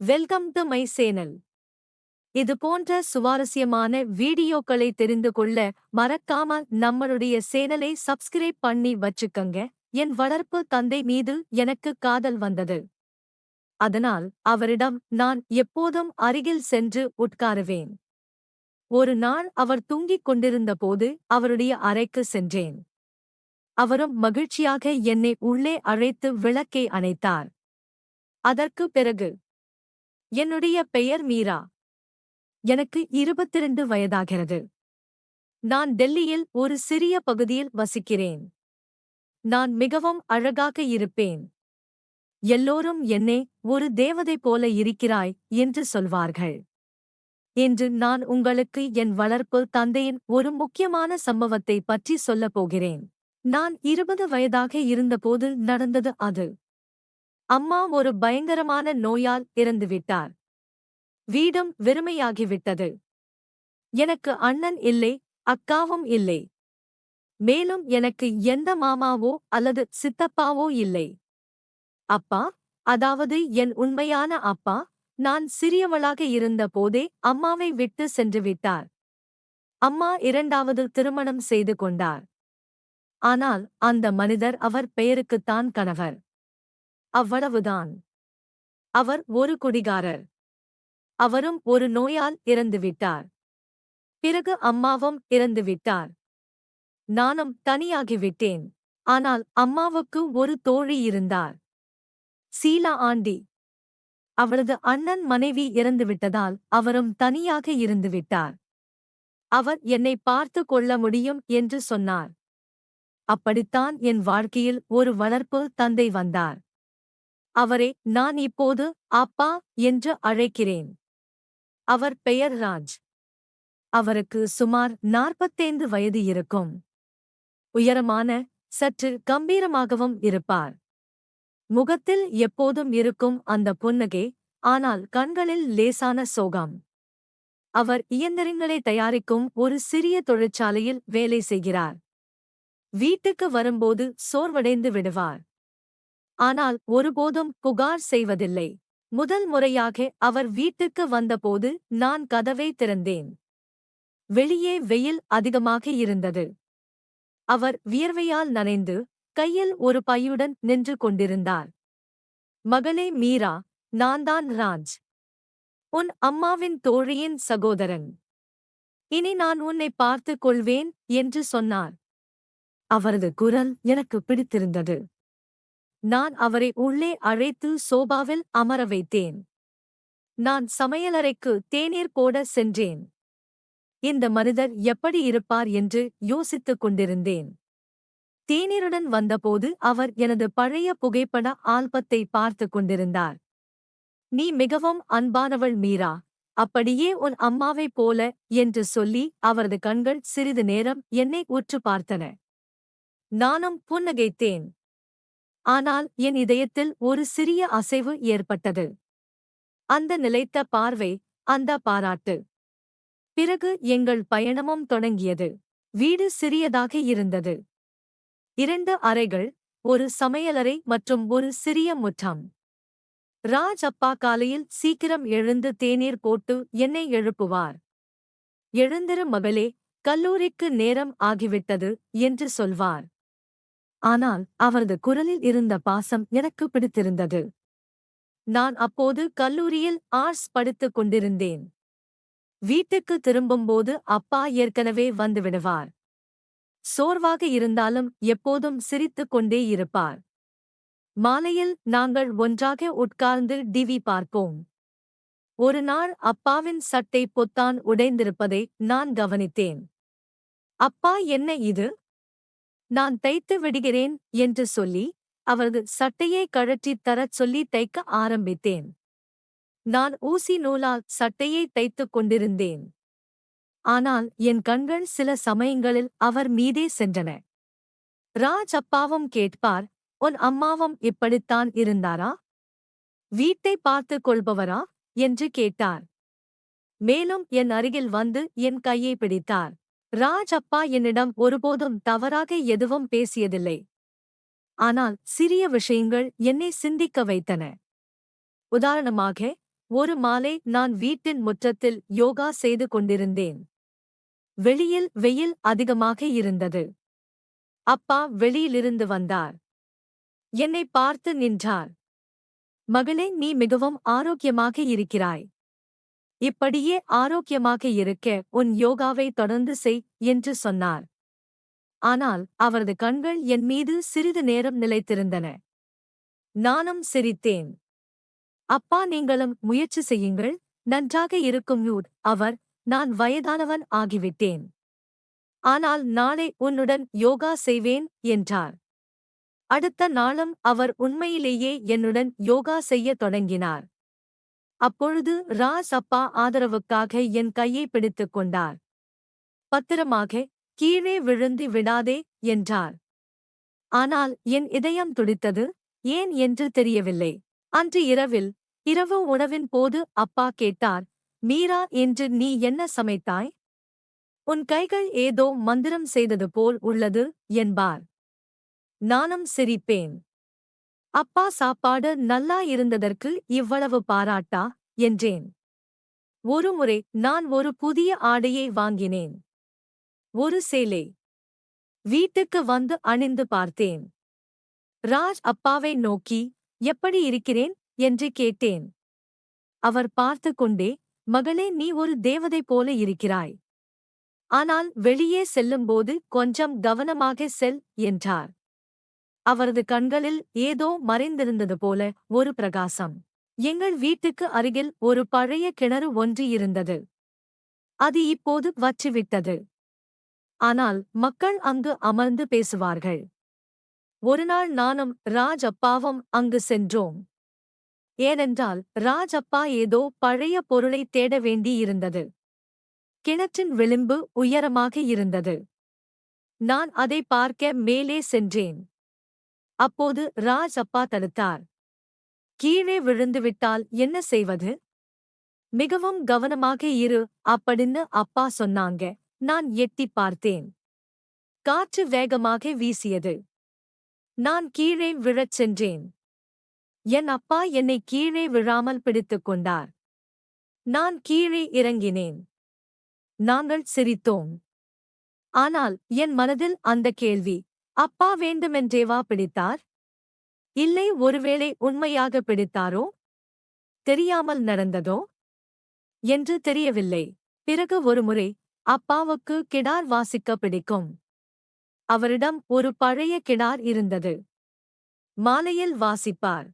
Welcome to my channel. இது போன்ற சுவாரஸ்யமான வீடியோக்களை தெரிந்து கொள்ள மறக்காம நம்மளுடைய சேனலை சப்ஸ்கிரைப் பண்ணி வச்சுக்கங்க. என் வளர்ப்பு தந்தை மீது எனக்கு காதல் வந்தது. அதனால் அவரிடம் நான் எப்போதும் அருகில் சென்று உட்காருவேன். ஒரு நாள் அவர் தூங்கிக் கொண்டிருந்த போது அவருடைய அறைக்கு சென்றேன். அவரும் மகிழ்ச்சியாக என்னை உள்ளே அழைத்து விளக்கை அணைத்தார். அதற்கு பிறகு, என்னுடைய பெயர் மீரா. எனக்கு 22 வயதாகிறது. நான் டெல்லியில் ஒரு சிறிய பகுதியில் வசிக்கிறேன். நான் மிகவும் அழகாக இருப்பேன். எல்லோரும் என்னை ஒரு தேவதை போல இருக்கிறாய் என்று சொல்வார்கள். இன்று நான் உங்களுக்கு என் வளர்ப்பு தந்தையின் ஒரு முக்கியமான சம்பவத்தை பற்றி சொல்லப் போகிறேன். நான் 20 வயதாக இருந்தபோது நடந்தது அது. அம்மா ஒரு பயங்கரமான நோயால் இறந்துவிட்டார். வீடும் வெறுமையாகிவிட்டது. எனக்கு அண்ணன் இல்லை, அக்காவும் இல்லை. மேலும் எனக்கு எந்த மாமாவோ அல்லது சித்தப்பாவோ இல்லை. அப்பா, அதாவது என் உண்மையான அப்பா, நான் சிறியவளாக இருந்த போதே அம்மாவை விட்டு சென்றுவிட்டார். அம்மா இரண்டாவது திருமணம் செய்து கொண்டார். ஆனால் அந்த மனிதர் அவர் பெயருக்குத்தான் கணவர். அவ்வளவுதான். அவர் ஒரு குடிகாரர். அவரும் ஒரு நோயால் இறந்துவிட்டார். பிறகு அம்மாவும் இறந்துவிட்டார். நானும் தனியாகிவிட்டேன். ஆனால் அம்மாவுக்கு ஒரு தோழி இருந்தார். சீலா ஆண்டி. அவளது அண்ணன் மனைவி இறந்துவிட்டதால் அவரும் தனியாக இருந்துவிட்டார். அவர் என்னை பார்த்து கொள்ள முடியும் என்று சொன்னார். அப்படித்தான் என் வாழ்க்கையில் ஒரு வளர்ப்பு தந்தை வந்தார். அவரை நான் இப்போது அப்பா என்று அழைக்கிறேன். அவர் பெயர் ராஜ். அவருக்கு சுமார் 45 வயது இருக்கும். உயரமான, சற்று கம்பீரமாகவும் இருப்பார். முகத்தில் எப்போதும் இருக்கும் அந்த புன்னகை, ஆனால் கண்களில் லேசான சோகம். அவர் இயந்திரங்களை தயாரிக்கும் ஒரு சிறிய தொழிற்சாலையில் வேலை செய்கிறார். வீட்டுக்கு வரும்போது சோர்வடைந்து விடுவார். ஆனால் ஒருபோதும் புகார் செய்வதில்லை. முதல் முறையாக அவர் வீட்டுக்கு வந்தபோது நான் கதவை திறந்தேன். வெளியே வெயில் அதிகமாக இருந்தது. அவர் வியர்வையால் நனைந்து, கையில் ஒரு பையுடன் நின்று கொண்டிருந்தார். மகளே மீரா, நான்தான் ராஜ். உன் அம்மாவின் தோழியின் சகோதரன். இனி நான் உன்னை பார்த்துக் கொள்வேன் என்று சொன்னார். அவரது குரல் எனக்கு பிடித்திருந்தது. நான் அவரை உள்ளே அழைத்து சோபாவில் அமர வைத்தேன். நான் சமையலறைக்கு தேநீர் போட சென்றேன். இந்த மனிதர் எப்படி இருப்பார் என்று யோசித்துக் கொண்டிருந்தேன். தேநீருடன் வந்தபோது அவர் எனது பழைய புகைப்பட ஆல்பத்தை பார்த்துக் கொண்டிருந்தார். நீ மிகவும் அன்பானவள் மீரா, அப்படியே உன் அம்மாவைப் போல என்று சொல்லி அவரது கண்கள் சிறிது நேரம் என்னை உற்று பார்த்தன. நானும் புன்னகைத்தேன். ஆனால் என் இதயத்தில் ஒரு சிறிய அசைவு ஏற்பட்டது. அந்த நிலைத்த பார்வை, அந்த பாராட்டு. பிறகு எங்கள் பயணமும் தொடங்கியது. வீடு சிறியதாக இருந்தது. 2 அறைகள், ஒரு சமையலறை மற்றும் ஒரு சிறிய முற்றம். ராஜ் அப்பா காலையில் சீக்கிரம் எழுந்து தேநீர் போட்டு என்னை எழுப்புவார். எழுந்திரு மகளே, கல்லூரிக்கு நேரம் ஆகிவிட்டது என்று சொல்வார். ஆனால் அவரது குரலில் இருந்த பாசம் எனக்கு பிடித்திருந்தது. நான் அப்போது கல்லூரியில் ஆர்ட்ஸ் படித்துக் கொண்டிருந்தேன். வீட்டுக்கு திரும்பும்போது அப்பா ஏற்கனவே வந்துவிடுவார். சோர்வாக இருந்தாலும் எப்போதும் சிரித்துக் கொண்டே இருப்பார். மாலையில் நாங்கள் ஒன்றாக உட்கார்ந்து டிவி பார்ப்போம். ஒரு நாள் அப்பாவின் சட்டை பொத்தான் உடைந்திருப்பதை நான் கவனித்தேன். அப்பா, என்ன இது? நான் தைத்து விடுகிறேன் என்று சொல்லி அவரது சட்டையை கழற்றித் தரச் சொல்லி தைக்க ஆரம்பித்தேன். நான் ஊசி நூலால் சட்டையை தைத்துக் கொண்டிருந்தேன். ஆனால் என் கண்கள் சில சமயங்களில் அவர் மீதே சென்றன. ராஜ் அப்பாவும் கேட்பார், உன் அம்மாவும் இப்படித்தான் இருந்தாரா? வீட்டை பார்த்துக் கொள்பவரா என்று கேட்டார். மேலும் என் அருகில் வந்து என் கையை பிடித்தார். ராஜ் அப்பா என்னிடம் ஒருபோதும் தவறாக எதுவும் பேசியதில்லை. ஆனால் சிறிய விஷயங்கள் என்னை சிந்திக்க வைத்தன. உதாரணமாக, ஒரு மாலை நான் வீட்டின் முற்றத்தில் யோகா செய்து கொண்டிருந்தேன். வெளியில் வெயில் அதிகமாக இருந்தது. அப்பா வெளியிலிருந்து வந்தார். என்னை பார்த்து நின்றார். மகளே, நீ மிகவும் ஆரோக்கியமாக இருக்கிறாய். இப்படியே ஆரோக்கியமாக இருக்க உன் யோகாவை தொடர்ந்து செய் என்று சொன்னார். ஆனால் அவரது கண்கள் என் மீது சிறிது நேரம் நிலைத்திருந்தன. நானும் சிரித்தேன். அப்பா, நீங்களும் முயற்சி செய்யுங்கள், நன்றாக இருக்கும். அவர், நான் வயதானவன் ஆகிவிட்டேன். ஆனால் நாளை உன்னுடன் யோகா செய்வேன் என்றார். அடுத்த நாளும் அவர் உண்மையிலேயே என்னுடன் யோகா செய்யத் தொடங்கினார். அப்பொழுது ராஜ் அப்பா ஆதரவுக்காக என் கையை பிடித்துக் கொண்டார். பத்திரமாக, கீழே விழுந்து விடாதே என்றார். ஆனால் என் இதயம் துடித்தது. ஏன் என்று தெரியவில்லை. அன்று இரவு உணவின் போது அப்பா கேட்டார், மீரா, இன்று நீ என்ன சமைத்தாய்? உன் கைகள் ஏதோ மந்திரம் செய்தது போல் உள்ளது என்பார். நானும் சிரிப்பேன். அப்பா, சாப்பாடு நல்லா இருந்ததற்கு இவ்வளவு பாராட்டா என்றேன். ஒருமுறை நான் ஒரு புதிய ஆடையை வாங்கினேன். ஒரு சேலை. வீட்டுக்கு வந்து அணிந்து பார்த்தேன். ராஜ் அப்பாவை நோக்கி, எப்படி இருக்கிறேன் என்று கேட்டேன். அவர் பார்த்து கொண்டே, மகளே, நீ ஒரு தேவதை போல இருக்கிறாய். ஆனால் வெளியே செல்லும்போது கொஞ்சம் கவனமாக செல் என்றார். அவரது கண்களில் ஏதோ மறைந்திருந்தது போல ஒரு பிரகாசம். எங்கள் வீட்டுக்கு அருகில் ஒரு பழைய கிணறு ஒன்று இருந்தது. அது இப்போது வற்றிவிட்டது. ஆனால் மக்கள் அங்கு அமர்ந்து பேசுவார்கள். ஒருநாள் நானும் ராஜ் அப்பாவும் அங்கு சென்றோம். ஏனென்றால் ராஜ் அப்பா ஏதோ பழைய பொருளை தேட வேண்டியிருந்தது. கிணற்றின் விளிம்பு உயரமாக இருந்தது. நான் அதை பார்க்க மேலே சென்றேன். அப்போது ராஜ் அப்பா தடுத்தார். கீழே விழுந்துவிட்டால் என்ன செய்வது? மிகவும் கவனமாக இரு அப்படின்னு அப்பா சொன்னாங்க. நான் எட்டிப் பார்த்தேன். காற்று வேகமாக வீசியது. நான் கீழே விழச் சென்றேன். என் அப்பா என்னை கீழே விழாமல் பிடித்துக் கொண்டார். நான் கீழே இறங்கினேன். நாங்கள் சிரித்தோம். ஆனால் என் மனதில் அந்த கேள்வி, அப்பா வேண்டுமென்றேவா பிடித்தார்? இல்லை, ஒருவேளை உண்மையாக பிடித்தாரோ? தெரியாமல் நடந்ததோ என்று தெரியவில்லை. பிறகு ஒருமுறை அப்பாவுக்கு கிடார் வாசிக்க பிடிக்கும். அவரிடம் ஒரு பழைய கிடார் இருந்தது. மாலையில் வாசிப்பார்.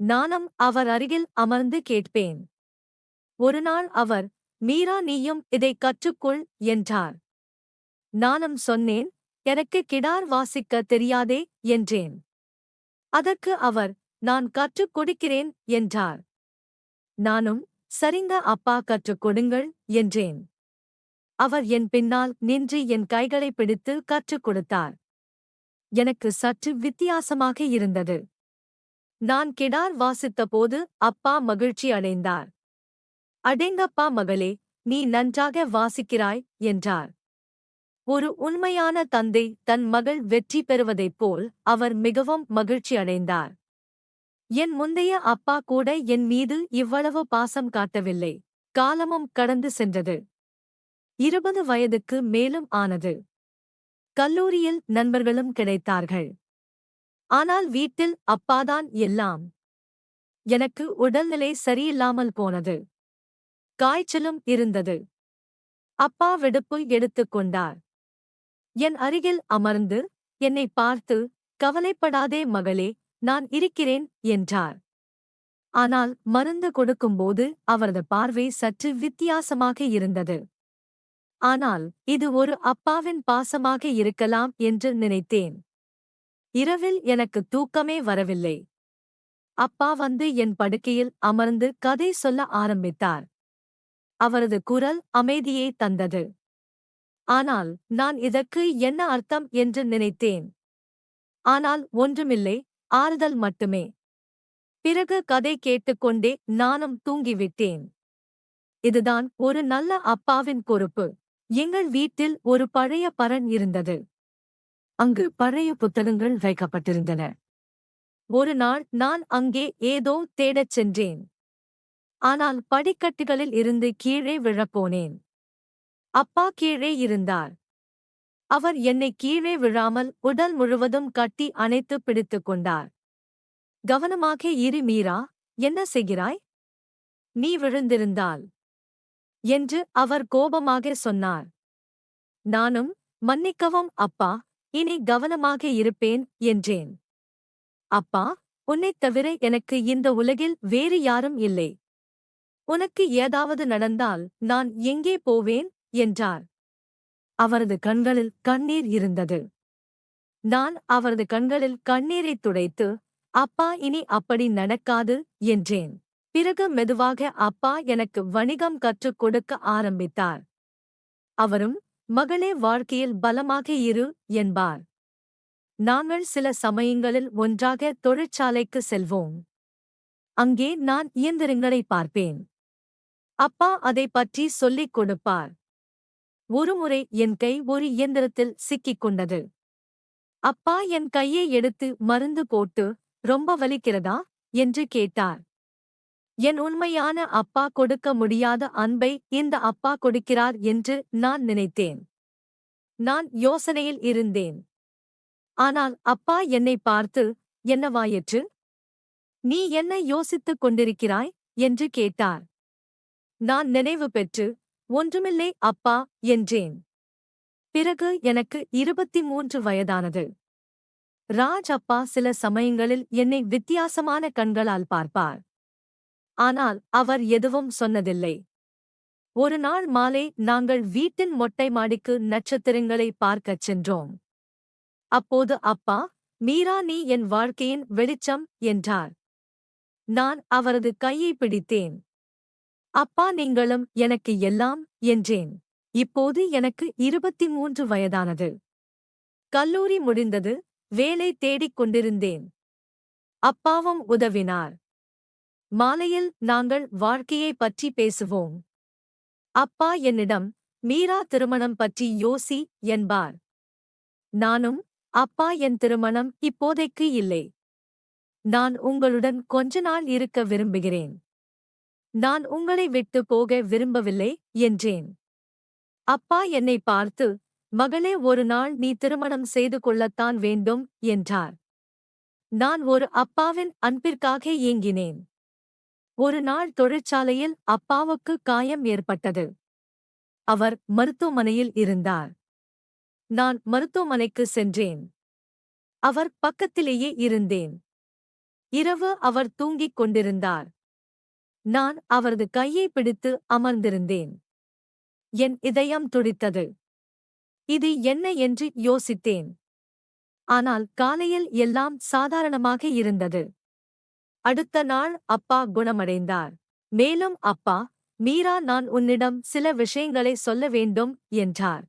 நானும் அவர் அருகில் அமர்ந்து கேட்பேன். ஒருநாள் அவர், மீரா, நீயும் இதை கற்றுக்கொள் என்றார். நானும் சொன்னேன், எனக்கு கிடார் வாசிக்க தெரியாதே என்றேன். அதற்கு அவர், நான் கற்றுக் கொடுக்கிறேன் என்றார். நானும், சரிங்க அப்பா, கற்றுக் கொடுங்கள் என்றேன். அவர் என் பின்னால் நின்று என் கைகளை பிடித்து கற்றுக் கொடுத்தார். எனக்கு சற்று வித்தியாசமாக இருந்தது. நான் கிடார் வாசித்தபோது அப்பா மகிழ்ச்சி அடைந்தார். அடேங்கப்பா மகளே, நீ நன்றாக வாசிக்கிறாய் என்றார். ஒரு உண்மையான தந்தை தன் மகள் வெற்றி பெறுவதைப் போல் அவர் மிகவும் மகிழ்ச்சி அடைந்தார். என் முந்தைய அப்பா கூட என் மீது இவ்வளவு பாசம் காட்டவில்லை. காலமும் கடந்து சென்றது. 20 வயதுக்கு மேலும் ஆனது. கல்லூரியில் நண்பர்களும் கிடைத்தார்கள். ஆனால் வீட்டில் அப்பாதான் எல்லாம். எனக்கு உடல்நிலை சரியில்லாமல் போனது. காய்ச்சலும் இருந்தது. அப்பா விடுப்பு எடுத்துக் கொண்டார். என் அருகில் அமர்ந்து என்னை பார்த்து, கவலைப்படாதே மகளே, நான் இருக்கிறேன் என்றார். ஆனால் மருந்து கொடுக்கும்போது அவரது பார்வை சற்று வித்தியாசமாக இருந்தது. ஆனால் இது ஒரு அப்பாவின் பாசமாக இருக்கலாம் என்று நினைத்தேன். இரவில் எனக்கு தூக்கமே வரவில்லை. அப்பா வந்து என் படுக்கையில் அமர்ந்து கதை சொல்ல ஆரம்பித்தார். அவரது குரல் அமைதியை தந்தது. ஆனால் நான் இதற்கு என்ன அர்த்தம் என்று நினைத்தேன். ஆனால் ஒன்றுமில்லை, ஆறுதல் மட்டுமே. பிறகு கதை கேட்டுக்கொண்டே நானும் தூங்கிவிட்டேன். இதுதான் ஒரு நல்ல அப்பாவின் பொறுப்பு. எங்கள் வீட்டில் ஒரு பழைய பரண் இருந்தது. அங்கு பழைய புத்தகங்கள் வைக்கப்பட்டிருந்தன. ஒரு நாள் நான் அங்கே ஏதோ தேடச் சென்றேன். ஆனால் படிக்கட்டுகளில் இருந்து கீழே விழப்போனேன். அப்பா கீழே இருந்தார். அவர் என்னை கீழே விழாமல் உடல் முழுவதும் கட்டி அணைத்து பிடித்துக் கொண்டார். கவனமாக இரு மீரா, என்ன செய்கிறாய்? நீ விழுந்திருந்தால் என்று அவர் கோபமாக சொன்னார். நானும், மன்னிக்கவும் அப்பா, இனி கவனமாக இருப்பேன் என்றேன். அப்பா, உன்னைத் தவிர எனக்கு இந்த உலகில் வேறு யாரும் இல்லை. உனக்கு ஏதாவது நடந்தால் நான் எங்கே போவேன் என்றார். அவரது கண்களில் கண்ணீர் இருந்தது. நான் அவரது கண்களில் கண்ணீரைத் துடைத்து, அப்பா இனி அப்படி நடக்காது என்றேன். பிறகு மெதுவாக அப்பா எனக்கு வணிகம் கற்றுக் கொடுக்க ஆரம்பித்தார். அவரும், மகளே, வாழ்க்கையில் பலமாக இரு என்பார். நாங்கள் சில சமயங்களில் ஒன்றாக தொழிற்சாலைக்கு செல்வோம். அங்கே நான் இயந்திரங்களை பார்ப்பேன். அப்பா அதை பற்றி சொல்லிக் கொடுப்பார். ஒருமுறை என் கை ஒரு இயந்திரத்தில் சிக்கிக் கொண்டது. அப்பா என் கையை எடுத்து மருந்து போட்டு, ரொம்ப வலிக்கிறதா என்று கேட்டார். என் உண்மையான அப்பா கொடுக்க முடியாத அன்பை இந்த அப்பா கொடுக்கிறார் என்று நான் நினைத்தேன். நான் யோசனையில் இருந்தேன். ஆனால் அப்பா என்னை பார்த்து, என்னவாயிற்று? நீ என்ன யோசித்துக் கொண்டிருக்கிறாய் என்று கேட்டார். நான் நினைவு பெற்று, ஒன்றுமில்லை அப்பா என்றேன். பிறகு எனக்கு 23 வயதானது. ராஜ் அப்பா சில சமயங்களில் என்னை வித்தியாசமான கண்களால் பார்ப்பார். ஆனால் அவர் எதுவும் சொன்னதில்லை. ஒரு நாள் மாலை நாங்கள் வீட்டின் மொட்டை மாடிக்கு நட்சத்திரங்களை பார்க்கச் சென்றோம். அப்போது அப்பா, மீரா, நீ என் வாழ்க்கையின் வெளிச்சம் என்றார். நான் அவரது கையை பிடித்தேன். அப்பா, நீங்களும் எனக்கு எல்லாம் என்றேன். இப்போது எனக்கு 23 வயதானது. கல்லூரி முடிந்தது, வேலை தேடிக் கொண்டிருந்தேன். அப்பாவும் உதவினார். மாலையில் நாங்கள் வாழ்க்கையை பற்றி பேசுவோம். அப்பா என்னிடம், மீரா, திருமணம் பற்றி யோசி என்பார். நானும், அப்பா, என் திருமணம் இப்போதைக்கு இல்லை. நான் உங்களுடன் கொஞ்ச நாள் இருக்க விரும்புகிறேன். நான் உங்களை விட்டு போக விரும்பவில்லை என்றேன். அப்பா என்னை பார்த்து, மகளே, ஒரு நாள் நீ திருமணம் செய்து கொள்ளத்தான் வேண்டும் என்றார். நான் ஒரு அப்பாவின் அன்பிற்காக ஏங்கினேன். ஒரு நாள் தொழிற்சாலையில் அப்பாவுக்கு காயம் ஏற்பட்டது. அவர் மருத்துவமனையில் இருந்தார். நான் மருத்துவமனைக்கு சென்றேன். அவர் பக்கத்திலேயே இருந்தேன். இரவு அவர் தூங்கிக் கொண்டிருந்தார். நான் அவரது கையை பிடித்து அமர்ந்திருந்தேன். என் இதயம் துடித்தது. இது என்ன என்று யோசித்தேன். ஆனால் காலையில் எல்லாம் சாதாரணமாக இருந்தது. அடுத்த நாள் அப்பா குணமடைந்தார். மேலும் அப்பா, மீரா, நான் உன்னிடம் சில விஷயங்களை சொல்ல வேண்டும் என்றார்.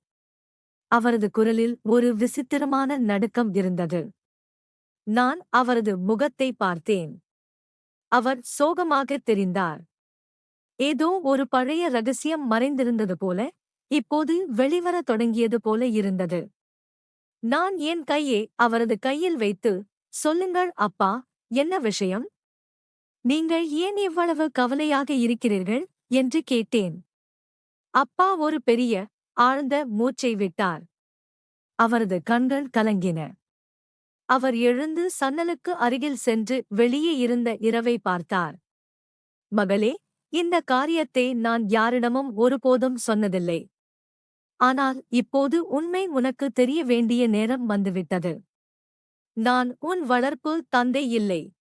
அவரது குரலில் ஒரு விசித்திரமான நடுக்கம் இருந்தது. நான் அவரது முகத்தை பார்த்தேன். அவர் சோகமாகத் தெரிந்தார். ஏதோ ஒரு பழைய ரகசியம் மறைந்திருந்தது போல, இப்போது வெளிவரத் தொடங்கியது போல இருந்தது. நான் என் கையை அவரது கையில் வைத்து, சொல்லுங்கள் அப்பா, என்ன விஷயம்? நீங்கள் ஏன் இவ்வளவு கவலையாக இருக்கிறீர்கள் என்று கேட்டேன். அப்பா ஒரு பெரிய, ஆழ்ந்த மூச்சை விட்டார். அவரது கண்கள் கலங்கின. அவர் எழுந்து சன்னலுக்கு அருகில் சென்று வெளியே இருந்த இரவை பார்த்தார். மகளே, இந்த காரியத்தை நான் யாரிடமும் ஒருபோதும் சொன்னதில்லை. ஆனால் இப்போது உண்மை உனக்கு தெரிய வேண்டிய நேரம் வந்துவிட்டது. நான் உன் வளர்ப்பு தந்தை இல்லை.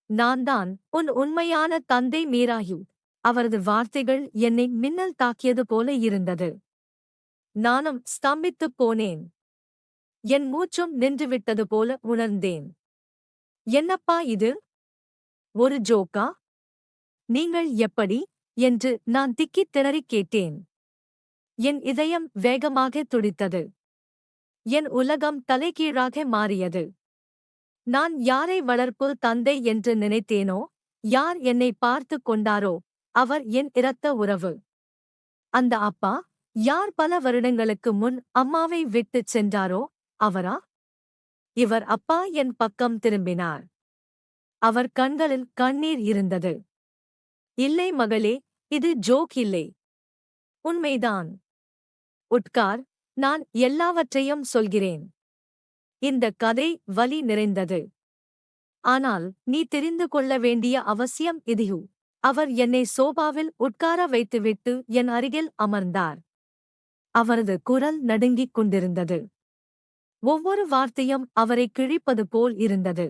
நான் தான் உன் உண்மையான தந்தை மீராயு. அவரது வார்த்தைகள் என்னை மின்னல் தாக்கியது போல இருந்தது. நானும் ஸ்தம்பித்துப் போனேன். என் மூச்சும் நின்றுவிட்டது போல உணர்ந்தேன். என்னப்பா இது? ஒரு ஜோக்கா? நீங்கள் எப்படி என்று நான் திக்கித் திணறிக் கேட்டேன். என் இதயம் வேகமாக துடித்தது. என் உலகம் தலைகீழாக மாறியது. நான் யாரை வளர்ப்பு தந்தை என்று நினைத்தேனோ, யார் என்னை பார்த்துக் கொண்டாரோ, அவர் என் இரத்த உறவு. அந்த அப்பா, யார் பல வருடங்களுக்கு முன் அம்மாவை விட்டுச் சென்றாரோ, அவரா? இவர் அப்பா என் பக்கம் திரும்பினார். அவர் கண்களில் கண்ணீர் இருந்தது. இல்லை மகளே, இது ஜோக் இல்லை. உண்மைதான். உட்கார், நான் எல்லாவற்றையும் சொல்கிறேன். இந்த கதை வலி நிறைந்தது. ஆனால் நீ தெரிந்து கொள்ள வேண்டிய அவசியம் இதுஹு. அவர் என்னை சோபாவில் உட்கார வைத்துவிட்டு என் அருகில் அமர்ந்தார். அவரது குரல் நடுங்கிக் கொண்டிருந்தது. ஒவ்வொரு வார்த்தையும் அவரை கிழிப்பது போல் இருந்தது.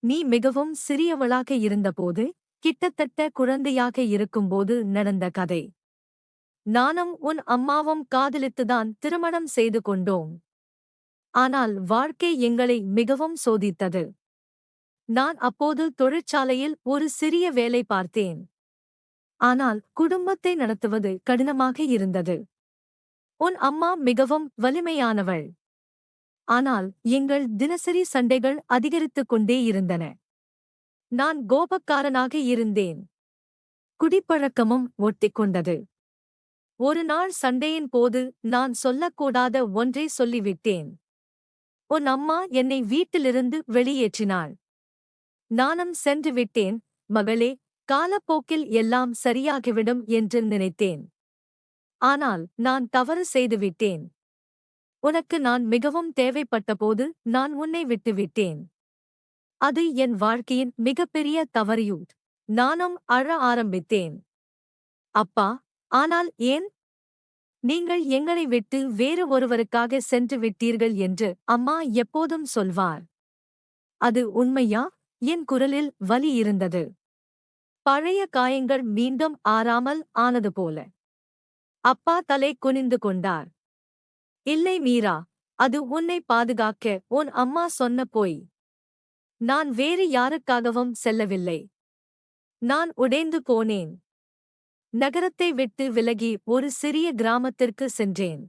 நீ மிகவும் சிறியவளாக இருந்தபோது, கிட்டத்தட்ட குழந்தையாக இருக்கும்போது நடந்த கதை. நானும் உன் அம்மாவும் காதலித்துதான் திருமணம் செய்து கொண்டோம். ஆனால் வாழ்க்கை எங்களை மிகவும் சோதித்தது. நான் அப்போது தொழிற்சாலையில் ஒரு சிறிய வேலை பார்த்தேன். ஆனால் குடும்பத்தை நடத்துவது கடினமாக இருந்தது. உன் அம்மா மிகவும் வலிமையானவள். ஆனால் எங்கள் தினசரி சண்டைகள் அதிகரித்துக் கொண்டே இருந்தன. நான் கோபக்காரனாக இருந்தேன். குடிப்பழக்கமும் ஒட்டிக்கொண்டது. ஒரு நாள் சண்டையின் போது நான் சொல்லக்கூடாத ஒன்றை சொல்லிவிட்டேன். உன் அம்மா என்னை வீட்டிலிருந்து வெளியேற்றினாள். நானும் சென்று விட்டேன். மகளே, காலப்போக்கில் எல்லாம் சரியாகிவிடும் என்று நினைத்தேன். ஆனால் நான் தவறு செய்துவிட்டேன். உனக்கு நான் மிகவும் தேவைப்பட்டபோது நான் உன்னை விட்டுவிட்டேன். அது என் வாழ்க்கையின் மிகப்பெரிய தவறு. நானும் அழ ஆரம்பித்தேன். அப்பா, ஆனால் ஏன்? நீங்கள் எங்களை விட்டு வேறு ஒருவருக்காக சென்று விட்டீர்கள் என்று அம்மா எப்போதும் சொல்வார். அது உண்மையா? என் குரலில் வலி இருந்தது. பழைய காயங்கள் மீண்டும் ஆறாமல் ஆனது போல. அப்பா தலை குனிந்து கொண்டார். இல்லை மீரா, அது உன்னை பாதுகாக்க உன் அம்மா சொன்ன பொய். நான் வேறு யாருக்காகவும் செல்லவில்லை. நான் உடைந்து போனேன். நகரத்தை விட்டு விலகி ஒரு சிறிய கிராமத்திற்கு சென்றேன்.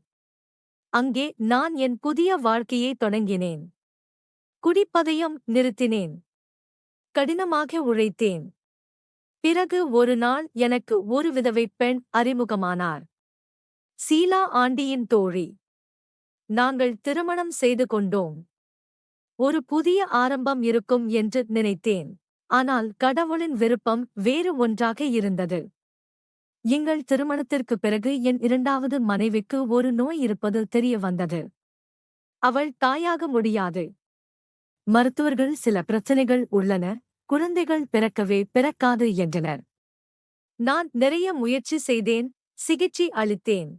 அங்கே நான் என் புதிய வாழ்க்கையை தொடங்கினேன். குடிப்பதையும் நிறுத்தினேன். கடினமாக உழைத்தேன். பிறகு ஒரு நாள் எனக்கு ஒரு விதவை பெண் அறிமுகமானார். சீலா ஆண்டியின் தோழி. நாங்கள் திருமணம் செய்து கொண்டோம். ஒரு புதிய ஆரம்பம் இருக்கும் என்று நினைத்தேன். ஆனால் கடவுளின் விருப்பம் வேறு ஒன்றாக இருந்தது. எங்கள் திருமணத்திற்கு பிறகு என் இரண்டாவது மனைவிக்கு ஒரு நோய் இருப்பது தெரிய வந்தது. அவள் தாயாக முடியாது. மருத்துவர்கள் சில பிரச்சனைகள் உள்ளன, குழந்தைகள் பிறக்கவே பிறக்காது என்றனர். நான் நிறைய முயற்சி செய்தேன், சிகிச்சை அளித்தேன்.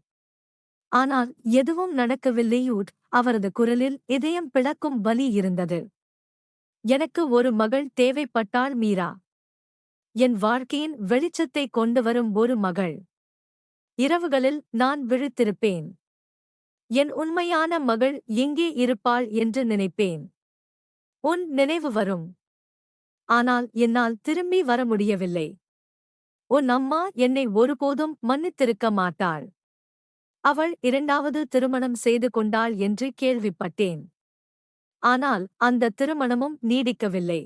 ஆனால் எதுவும் நடக்கவில்லை. அவரது குரலில் இதயம் பிளக்கும் வலி இருந்தது. எனக்கு ஒரு மகள் தேவைப்பட்டாள் மீரா. என் வாழ்க்கையின் வெளிச்சத்தை கொண்டு வரும் ஒரு மகள். இரவுகளில் நான் விழித்திருப்பேன். என் உண்மையான மகள் எங்கே இருப்பாள் என்று நினைப்பேன். உன் நினைவு வரும். ஆனால் என்னால் திரும்பி வர முடியவில்லை. உன் அம்மா என்னை ஒருபோதும் மன்னித்திருக்க மாட்டாள். அவள் இரண்டாவது திருமணம் செய்து கொண்டாள் என்று கேள்விப்பட்டேன். ஆனால் அந்த திருமணமும் நீடிக்கவில்லை.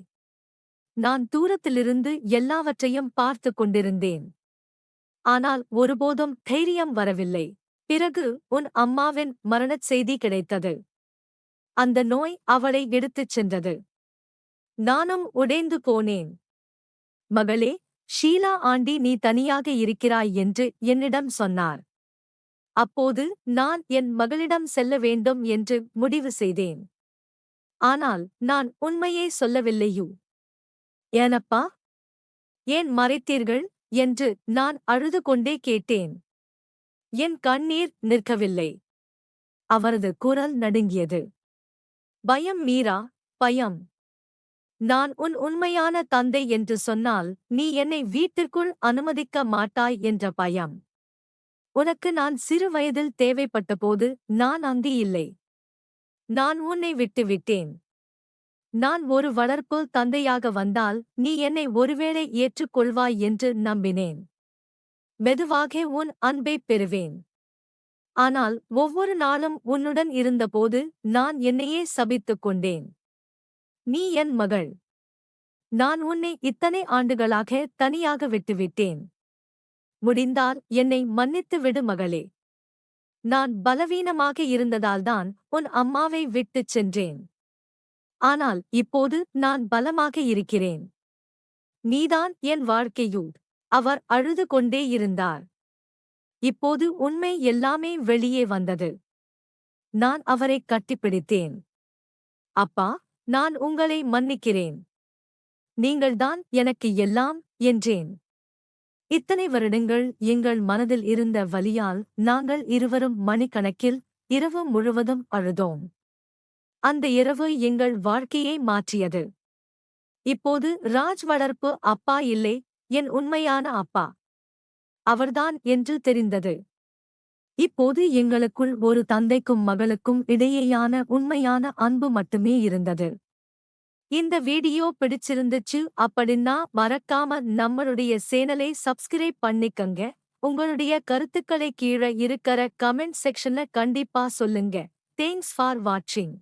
நான் தூரத்திலிருந்து எல்லாவற்றையும் பார்த்து கொண்டிருந்தேன். ஆனால் ஒருபோதும் தைரியம் வரவில்லை. பிறகு உன் அம்மாவின் மரணச் செய்தி கிடைத்தது. அந்த நோய் அவளை எடுத்துச் சென்றது. நானும் உடைந்து போனேன். மகளே, ஷீலா ஆண்டி நீ தனியாக இருக்கிறாய் என்று என்னிடம் சொன்னார். அப்போது நான் என் மகளிடம் செல்ல வேண்டும் என்று முடிவு செய்தேன். ஆனால் நான் உண்மையை சொல்லவில்லையூ. ஏனப்பா? ஏன் மறைத்தீர்கள் என்று நான் அழுது கொண்டே கேட்டேன். என் கண்ணீர் நிற்கவில்லை. அவரது குரல் நடுங்கியது. பயம் மீரா, பயம். நான் உன் உண்மையான தந்தை என்று சொன்னால் நீ என்னை வீட்டிற்குள் அனுமதிக்க மாட்டாய் என்ற பயம். உனக்கு நான் சிறு வயதில் தேவைப்பட்டபோது நான் அங்கு இல்லை. நான் உன்னை விட்டுவிட்டேன். நான் ஒரு வளர்ப்பு தந்தையாக வந்தால் நீ என்னை ஒருவேளை ஏற்றுக்கொள்வாய் என்று நம்பினேன். மெதுவாக உன் அன்பைப் பெறுவேன். ஆனால் ஒவ்வொரு நாளும் உன்னுடன் இருந்தபோது நான் என்னையே சபித்துக் கொண்டேன். நீ என் மகள். நான் உன்னை இத்தனை ஆண்டுகளாக தனியாக விட்டுவிட்டேன். முடிந்தால் என்னை மன்னித்து விடு மகளே. நான் பலவீனமாக இருந்ததால்தான் உன் அம்மாவை விட்டுச் சென்றேன். ஆனால் இப்போது நான் பலமாக இருக்கிறேன். நீதான் என் வாழ்க்கையூர். அவர் அழுது கொண்டே இருந்தார். இப்போது உண்மை எல்லாமே வெளியே வந்தது. நான் அவரைக் கட்டிப்பிடித்தேன். அப்பா, நான் உங்களை மன்னிக்கிறேன். நீங்கள்தான் எனக்கு எல்லாம், என்றேன். இத்தனை வருடங்கள் எங்கள் மனதில் இருந்த வலியால் நாங்கள் இருவரும் மணிக்கணக்கில் இரவு முழுவதும் அழுதோம். அந்த இரவு எங்கள் வாழ்க்கையை மாற்றியது. இப்போது ராஜ் வளர்ப்பு அப்பா இல்லை, என் உண்மையான அப்பா அவர்தான் என்று தெரிந்தது. இப்போது எங்களுக்குள் ஒரு தந்தைக்கும் மகளுக்கும் இடையேயான உண்மையான அன்பு மட்டுமே இருந்தது. இந்த வீடியோ பிடிச்சிருந்துச்சு அப்படின்னா மறக்காம நம்மளுடைய சேனலை சப்ஸ்கிரைப் பண்ணிக்கங்க. உங்களுடைய கருத்துக்களை கீழே இருக்கிற கமெண்ட் செக்ஷன்ல கண்டிப்பா சொல்லுங்க. தேங்க்ஸ் ஃபார் வாட்சிங்.